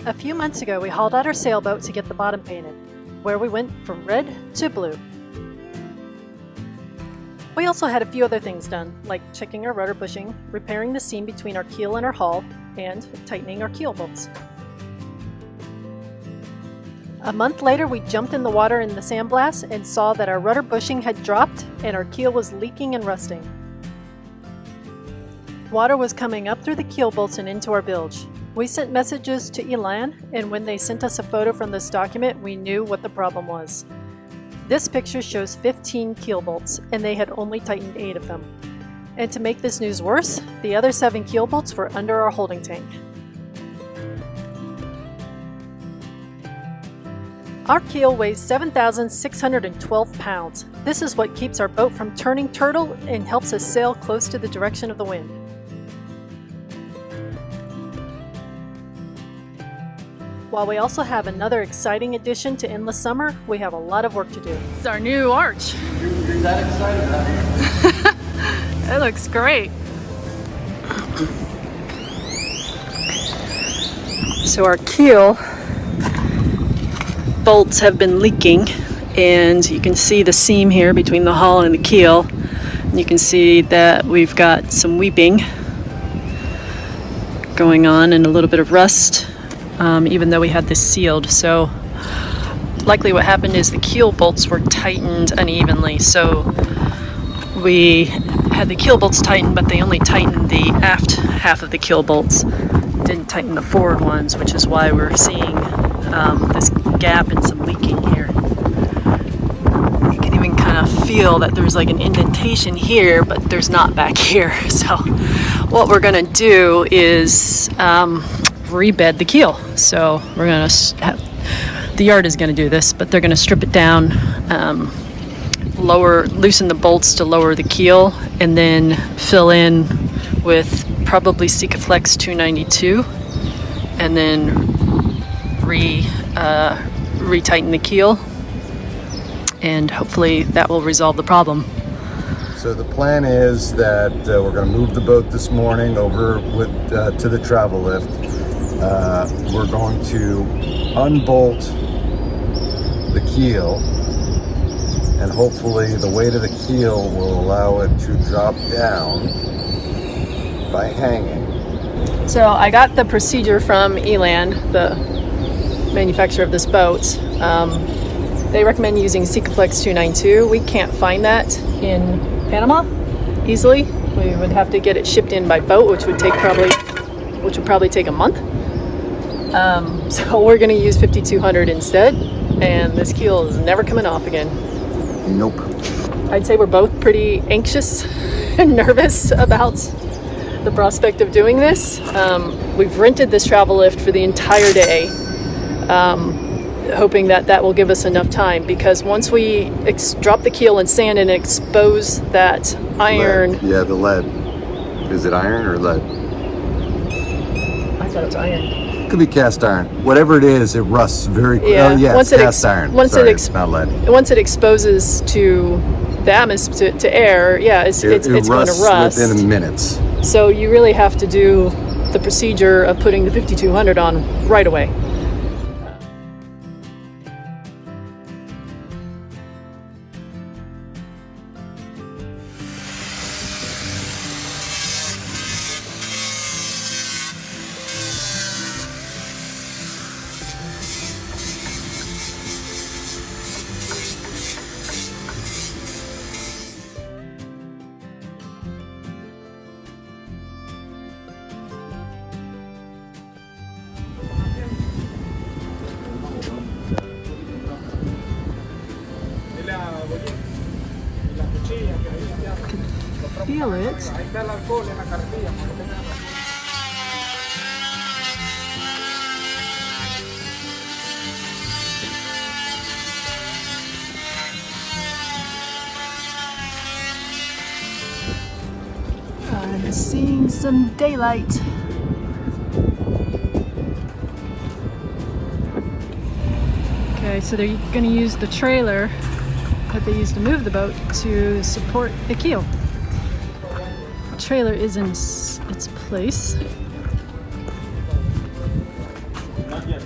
A few months ago, we hauled out our sailboat to get the bottom painted, where we went from red to blue. We also had a few other things done, like checking our rudder bushing, repairing the seam between our keel and our hull, and tightening our keel bolts. A month later, we jumped in the water in the sandblast and saw that our rudder bushing had dropped and our keel was leaking and rusting. Water was coming up through the keel bolts and into our bilge. We sent messages to Elan, and when they sent us a photo from this document, we knew what the problem was. This picture shows 15 keel bolts, and they had only tightened 8 of them. And to make this news worse, the other 7 keel bolts were under our holding tank. Our keel weighs 7,612 pounds. This is what keeps our boat from turning turtle and helps us sail close to the direction of the wind. While we also have another exciting addition to Endless Summer, we have a lot of work to do. This is our new arch. You're that excited about it? It looks great. So our keel bolts have been leaking, and you can see the seam here between the hull and the keel. And you can see that we've got some weeping going on and a little bit of rust. Even though we had this sealed. So likely what happened is the keel bolts were tightened unevenly. So we had the keel bolts tightened, but they only tightened the aft half of the keel bolts. Didn't tighten the forward ones, which is why we're seeing this gap and some leaking here. You can even kind of feel that there's like an indentation here, but there's not back here. So what we're gonna do is rebed the keel. So we're gonna have, the yard is gonna do this, but they're gonna strip it down, loosen the bolts to lower the keel, and then fill in with probably Sikaflex 292, and then retighten the keel, and hopefully that will resolve the problem. So the plan is that we're going to move the boat this morning over to the travel lift. We're going to unbolt the keel, and hopefully the weight of the keel will allow it to drop down by hanging. So I got the procedure from Elan, the manufacturer of this boat. They recommend using Sikaflex 292. We can't find that in Panama easily. We would have to get it shipped in by boat, which would probably take a month. So we're going to use 5200 instead, and this keel is never coming off again. Nope. I'd say we're both pretty anxious and nervous about the prospect of doing this. We've rented this travel lift for the entire day, hoping that will give us enough time, because once we drop the keel in sand and expose that iron... Lead. Yeah, the lead. Is it iron or lead? I thought it was iron. Could be cast iron. Whatever it is, it rusts very quickly. Yeah, Oh yeah, it's cast iron. It's not lead. Once it exposes to the atmosphere, to air, yeah, it's going to rust within minutes. So you really have to do the procedure of putting the 5200 on right away. Feel it. I'm seeing some daylight. Okay, so they're going to use the trailer that they use to move the boat to support the keel. The trailer is in its place. Not yet.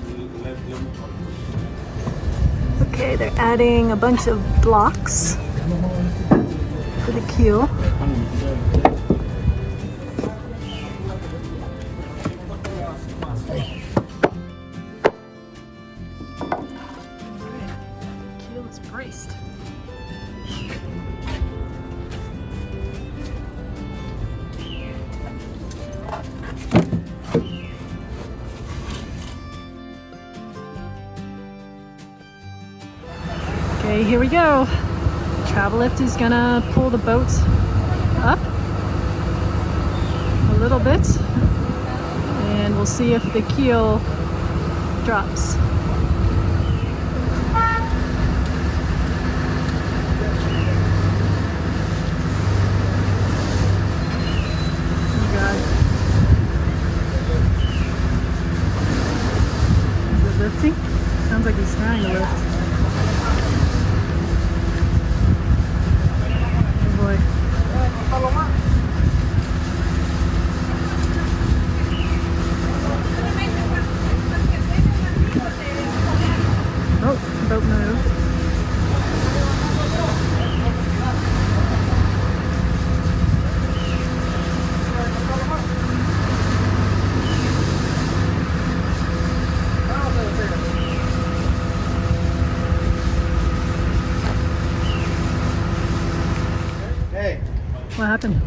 Okay, they're adding a bunch of blocks for the keel. Keel is braced. Okay, here we go. Travel lift is gonna pull the boat up a little bit, and we'll see if the keel drops. Oh God. Is it lifting? Sounds like he's trying to lift. Oh, boat move. Hey. What happened?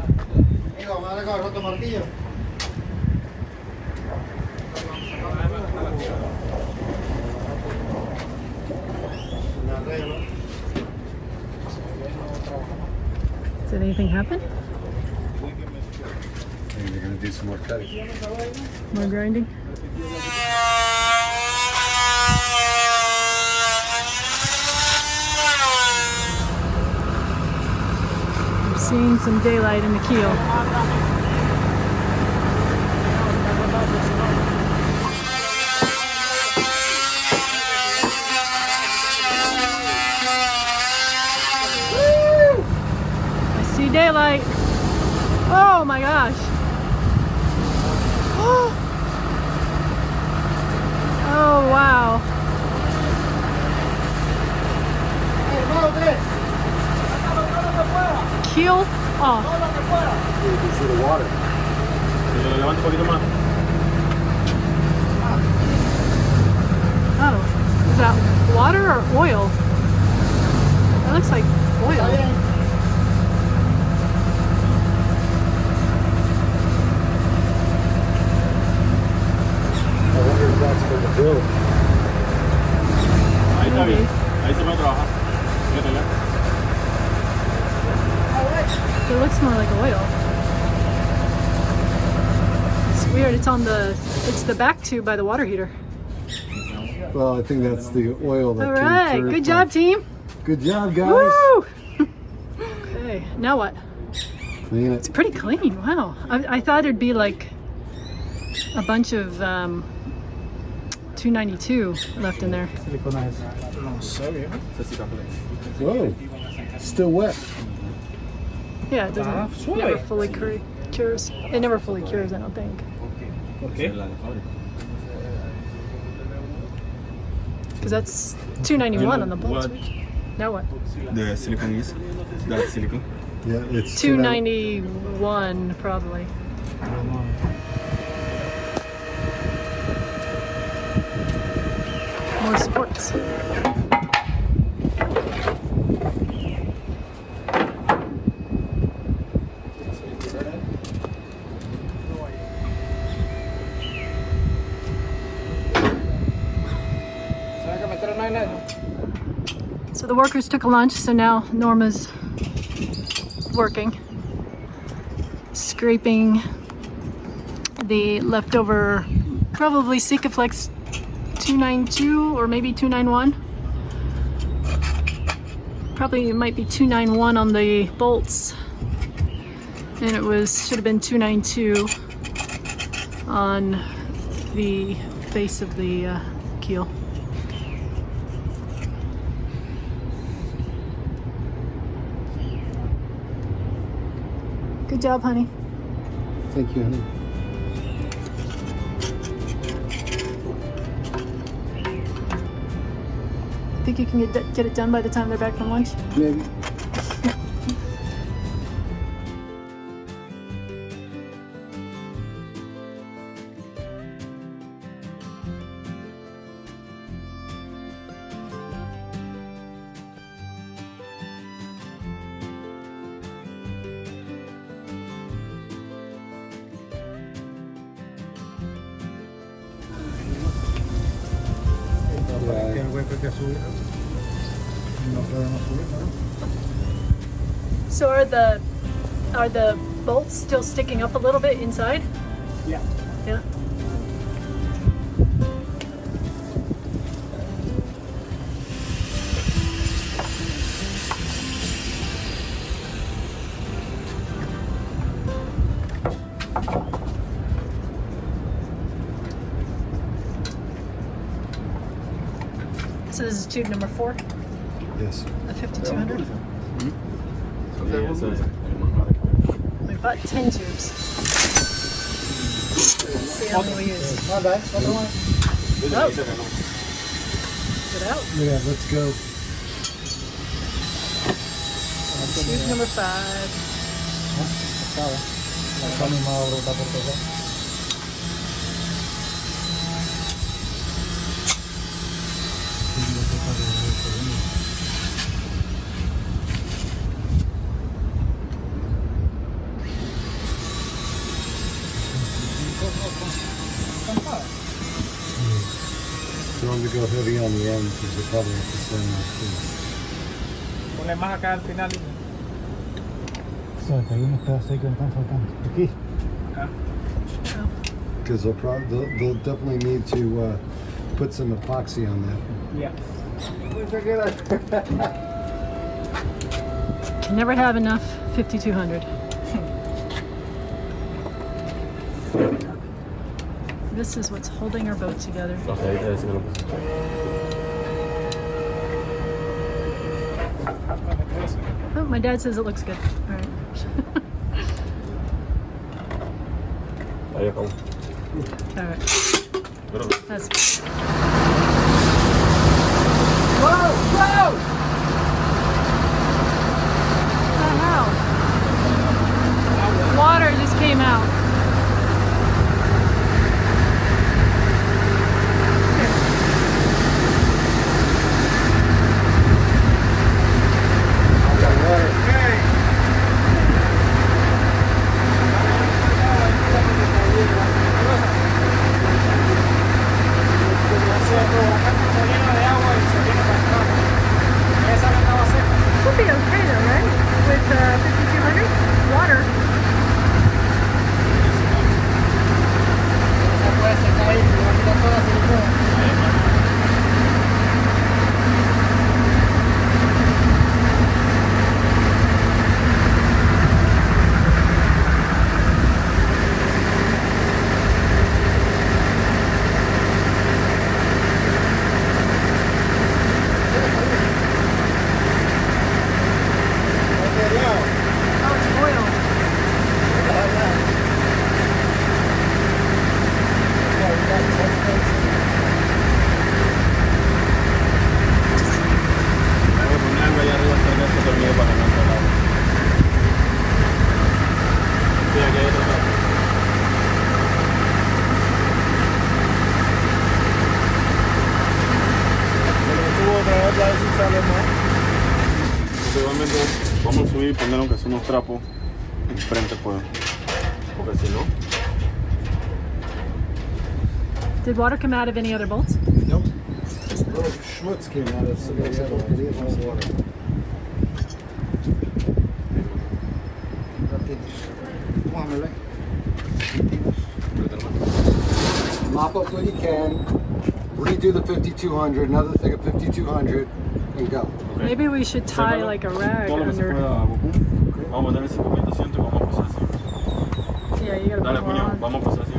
Did anything happen? Maybe they're gonna do some more cutting. More grinding? We're seeing some daylight in the keel. See daylight. Oh my gosh. Oh wow. Keel off. You can see the water. Oh, is that water or oil? That looks like oil. I wonder if that's for the build. Maybe. It looks more like oil. It's weird. It's the back tube by the water heater. Well, I think that's the oil that All right, good job, team. Good job, guys. Woo! Okay, now what? Clean It's it. pretty clean. Wow. I thought there'd be like a bunch of 292 left in there. Whoa, still wet. Yeah, it doesn't never fully cures. It never fully cures, I don't think. Okay. Because that's 291 on the bolt. What Now what? the silicone is? That silicone? Yeah, it's 291 probably. More supports. So the workers took a lunch, so now Norma's working, scraping the leftover, probably Sikaflex 292 or maybe 291. Probably it might be 291 on the bolts, and it should have been 292 on the face of the keel. Good job, honey. Thank you, honey. think you can get it done by the time they're back from lunch? Maybe. So are the bolts still sticking up a little bit inside? Yeah. Yeah. So this is tube number 4, Yes. the 5200. Sí, eso es. We bought 10 tubes. See how many we use. My bad. Other one. Oh. Get out. Yeah, let's go. Tube number 5. Estaba. La Tommy me va a brotar por todo. Tell them to go heavy on the end because they probably have to send Ponle más acá al final. O sea, que hay unos pedazos ahí que me están faltando. Aquí. Acá. because they'll definitely need to put some epoxy on that. Yeah. Can never have enough 5200. This is what's holding our boat together. Oh, my dad says it looks good. All right. All right. That's good. Whoa! Whoa! What the hell? Water just came out. Should be okay though, right? With 5200 water. Oh, it's oil. Voy a poner algo allá arriba cerca de este tornillo para no entrar agua. Sí, aquí hay otro lado. Subo otra vez a ver si sale más. Igualmente vamos a subir y poner aunque sea unos trapos enfrente, pues, porque si no. Did water come out of any other bolts? Nope. Little schmutz came out of some of the other water. Mop up what you can, redo the 5200, another thing of 5200, and go. Maybe we should tie like a rag Todo lo que se under. pueda, Goku. Vamos a poner el 50% y vamos a pasar así. Yeah, you gotta Dale, put more puño, on. vamos a pasar así.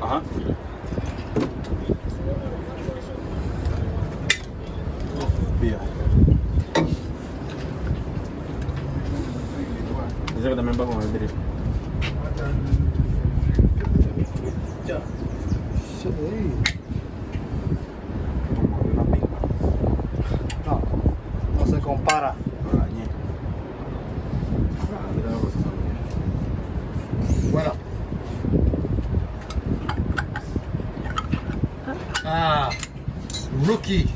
Ajá. Vía. Dice que también va con el drift. Una pinta. No, no se compara. Lo dañé. Mira la cosa también. Bueno. Ah, rookie.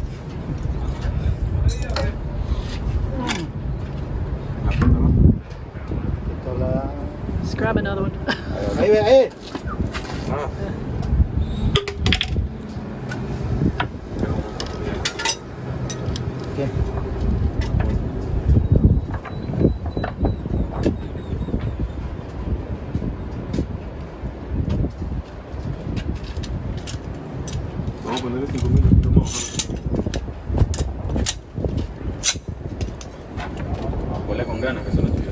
Just grab another one. Ahí ve, ahí. Ah. ¿Qué? Vamos a ponerle 5 minutos más. Huele con ganas, que eso no es tuyo.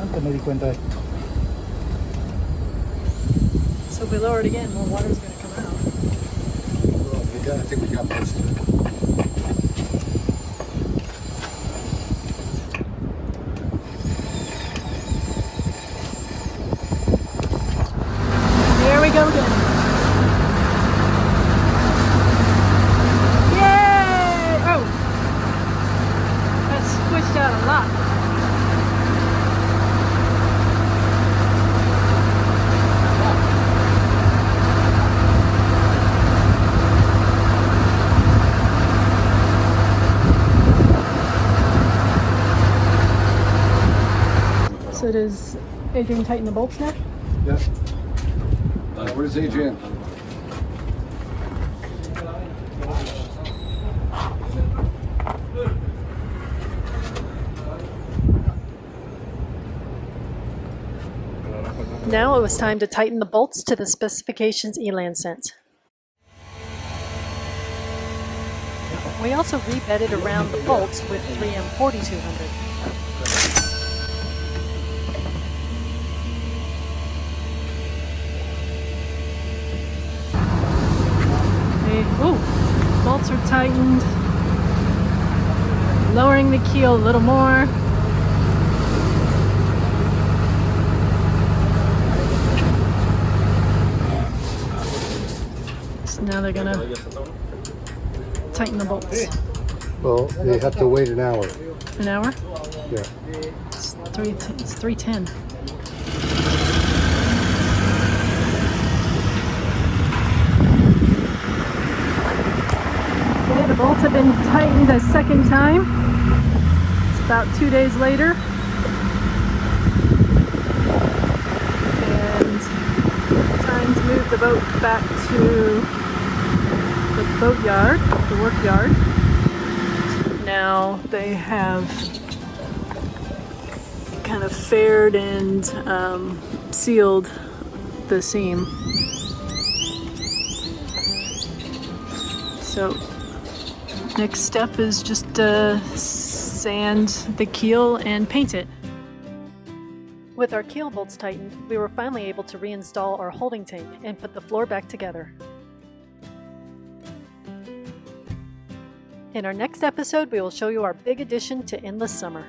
Antes me di cuenta de esto. So if we lower it again, more water's going to come out. I think we got most of it. Here we go again. Yay! Oh! That squished out a lot. So does Adrian tighten the bolts now? Yep. Where's Adrian? Now it was time to tighten the bolts to the specifications Elan sent. We also rebedded around the bolts with 3M 4200. Bolts are tightened. Lowering the keel a little more. So now they're gonna tighten the bolts. Well, they have to wait an hour. An hour? Yeah. It's 3:10. Okay, the bolts have been tightened a second time. It's about 2 days later. And time to move the boat back to the boatyard, the work yard. Now they have kind of faired and sealed the seam. So next step is just sand the keel and paint it. With our keel bolts tightened, we were finally able to reinstall our holding tank and put the floor back together. In our next episode, we will show you our big addition to Endless Summer.